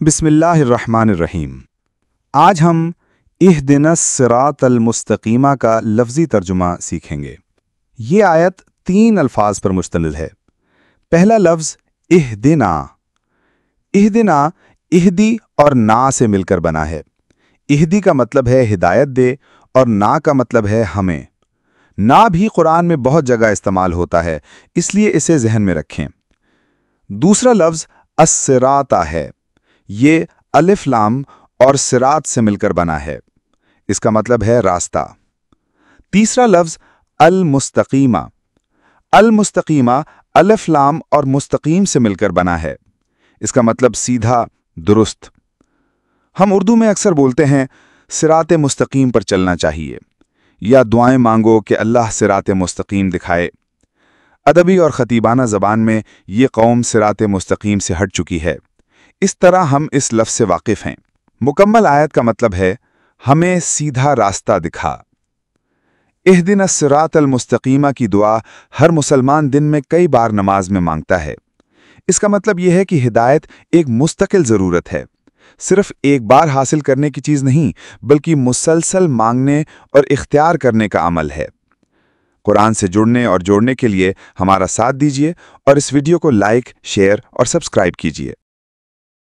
बिस्मिल्लाहिर्रहमानिर्रहीम। आज हम इहदिनस सिरातल मुस्तकीमा का लफ्ज़ी तर्जुमा सीखेंगे। ये आयत 3 अल्फाज पर मुश्तमिल है। पहला लफ्ज़ इहदिना। इहदिना इहदी और ना से मिलकर बना है। इहदी का मतलब है हिदायत दे और ना का मतलब है हमें। ना भी कुरान में बहुत जगह इस्तेमाल होता है, इसलिए इसे जहन में रखें। दूसरा लफ्ज़ अस्सिराता है। ये अलिफ लाम और सिरात से मिलकर बना है। इसका मतलब है रास्ता। तीसरा लफ्ज़ अल मुस्तकीमा। अल मुस्तकीमा अलिफ लाम और मुस्तकीम से मिलकर बना है। इसका मतलब सीधा, दुरुस्त। हम उर्दू में अक्सर बोलते हैं सिराते मुस्तकीम पर चलना चाहिए, या दुआएं मांगो कि अल्लाह सिराते मुस्तकीम दिखाए। अदबी और खतीबाना ज़बान में ये कौम सिराते मुस्तकीम से हट चुकी है। इस तरह हम इस लफ्ज़ से वाकिफ़ हैं। मुकम्मल आयत का मतलब है हमें सीधा रास्ता दिखा। इहदिनस सिरातल मुस्तकीमा की दुआ हर मुसलमान दिन में कई बार नमाज में मांगता है। इसका मतलब यह है कि हिदायत एक मुस्तकिल ज़रूरत है, सिर्फ एक बार हासिल करने की चीज़ नहीं, बल्कि मुसलसल मांगने और इख्तियार करने का अमल है। कुरान से जुड़ने और जोड़ने के लिए हमारा साथ दीजिए और इस वीडियो को लाइक, शेयर और सब्सक्राइब कीजिए।